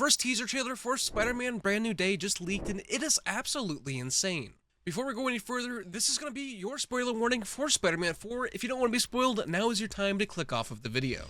first teaser trailer for Spider-Man Brand New Day just leaked, and it is absolutely insane. Before we go any further, this is going to be your spoiler warning for Spider-Man 4. If you don't want to be spoiled, now is your time to click off of the video.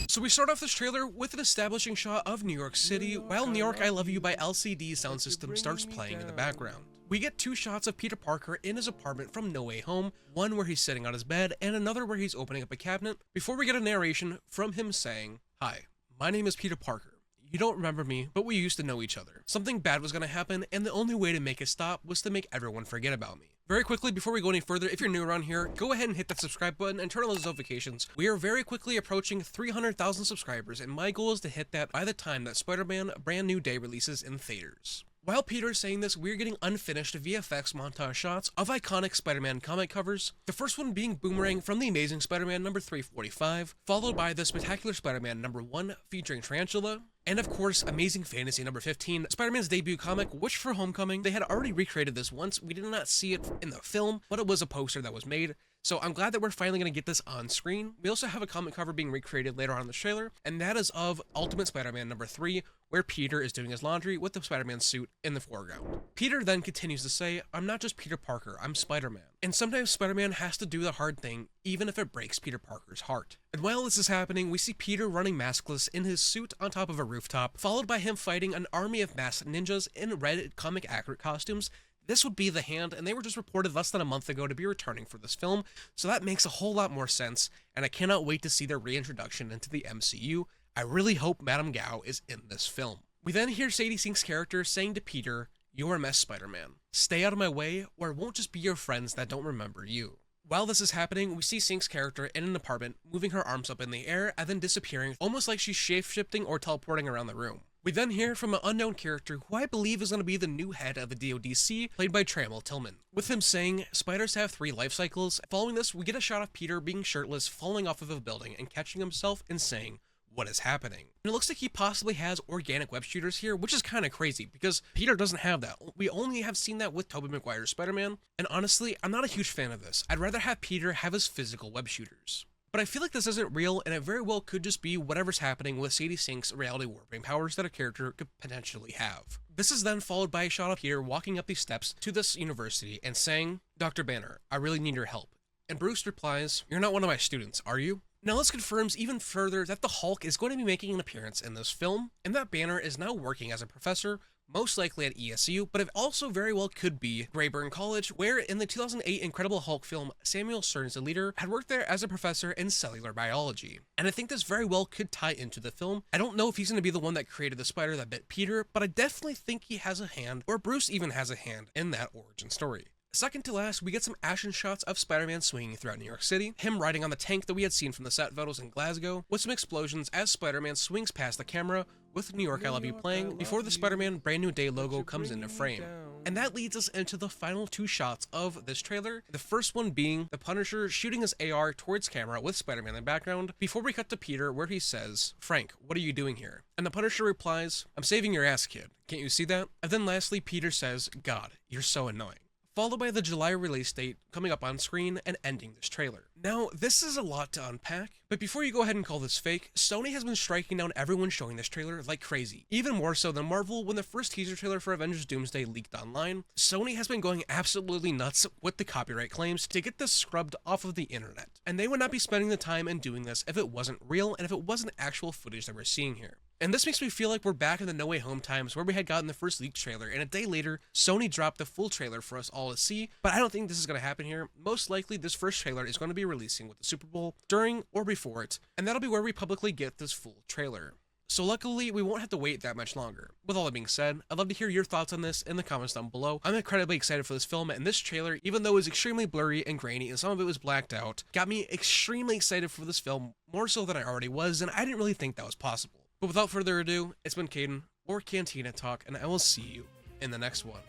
So we start off this trailer with an establishing shot of New York City, while New York I Love You by LCD sound system starts playing in the background. We get two shots of Peter Parker in his apartment from No Way Home, one where he's sitting on his bed, and another where he's opening up a cabinet, before we get a narration from him saying, "Hi, my name is Peter Parker. You don't remember me, but we used to know each other. Something bad was going to happen, and the only way to make it stop was to make everyone forget about me." Very quickly, before we go any further, if you're new around here, go ahead and hit that subscribe button and turn on those notifications. We are very quickly approaching 300,000 subscribers, and my goal is to hit that by the time that Spider-Man Brand New Day releases in theaters. While Peter is saying this, we're getting unfinished VFX montage shots of iconic Spider-Man comic covers, the first one being Boomerang from The Amazing Spider-Man number 345, followed by The Spectacular Spider-Man number 1 featuring Tarantula, and of course, Amazing Fantasy number 15, Spider-Man's debut comic, which for Homecoming, they had already recreated this once. We did not see it in the film, but it was a poster that was made. So I'm glad that we're finally going to get this on screen. We also have a comic cover being recreated later on in the trailer, and that is of Ultimate Spider-Man number 3, where Peter is doing his laundry with the Spider-Man suit in the foreground. Peter then continues to say, "I'm not just Peter Parker, I'm Spider-Man." And sometimes Spider-Man has to do the hard thing, even if it breaks Peter Parker's heart. And while this is happening, we see Peter running maskless in his suit on top of a rooftop, followed by him fighting an army of masked ninjas in red comic accurate costumes. This would be the Hand, and they were just reported less than a month ago to be returning for this film, so that makes a whole lot more sense, and I cannot wait to see their reintroduction into the MCU. I really hope Madame Gao is in this film. We then hear Sadie Sink's character saying to Peter, "You're a mess, Spider-Man. Stay out of my way, or it won't just be your friends that don't remember you." While this is happening, we see Sink's character in an apartment, moving her arms up in the air and then disappearing, almost like she's shape-shifting or teleporting around the room. We then hear from an unknown character who I believe is going to be the new head of the DODC, played by Trammell Tillman, with him saying, "Spiders have 3 life cycles." Following this, we get a shot of Peter being shirtless, falling off of a building and catching himself and saying, "What is happening?" And it looks like he possibly has organic web shooters here, which is kind of crazy because Peter doesn't have that. We only have seen that with Tobey Maguire's Spider-Man, and honestly, I'm not a huge fan of this. I'd rather have Peter have his physical web shooters. But I feel like this isn't real, and it very well could just be whatever's happening with Sadie Sink's reality warping powers that a character could potentially have. This is then followed by a shot of Peter walking up these steps to this university and saying, "Dr. Banner, I really need your help." And Bruce replies, "You're not one of my students, are you?" Now this confirms even further that the Hulk is going to be making an appearance in this film, and that Banner is now working as a professor, most likely at ESU, but it also very well could be Grayburn College, where in the 2008 Incredible Hulk film, Samuel Stern's the leader, had worked there as a professor in cellular biology. And I think this very well could tie into the film. I don't know if he's going to be the one that created the spider that bit Peter, but I definitely think he has a hand, or Bruce even has a hand, in that origin story. Second to last, we get some action shots of Spider-Man swinging throughout New York City, him riding on the tank that we had seen from the set photos in Glasgow, with some explosions as Spider-Man swings past the camera, with New York I Love You playing, before the Spider-Man Brand New Day logo comes into frame. And that leads us into the final 2 shots of this trailer, the first one being the Punisher shooting his AR towards camera with Spider-Man in the background, before we cut to Peter where he says, "Frank, what are you doing here?" And the Punisher replies, "I'm saving your ass, kid. Can't you see that?" And then lastly, Peter says, "God, you're so annoying," followed by the July release date coming up on screen and ending this trailer. Now, this is a lot to unpack, but before you go ahead and call this fake, Sony has been striking down everyone showing this trailer like crazy. Even more so than Marvel when the first teaser trailer for Avengers Doomsday leaked online. Sony has been going absolutely nuts with the copyright claims to get this scrubbed off of the internet. And they would not be spending the time in doing this if it wasn't real and if it wasn't actual footage that we're seeing here. And this makes me feel like we're back in the No Way Home times where we had gotten the first leaked trailer and a day later, Sony dropped the full trailer for us all to see, but I don't think this is going to happen here. Most likely, this first trailer is going to be releasing with the Super Bowl, during or before it, and that'll be where we publicly get this full trailer. So luckily, we won't have to wait that much longer. With all that being said, I'd love to hear your thoughts on this in the comments down below. I'm incredibly excited for this film, and this trailer, even though it was extremely blurry and grainy and some of it was blacked out, got me extremely excited for this film, more so than I already was, and I didn't really think that was possible. But without further ado, it's been Caden, or Cantina Talk, and I will see you in the next one.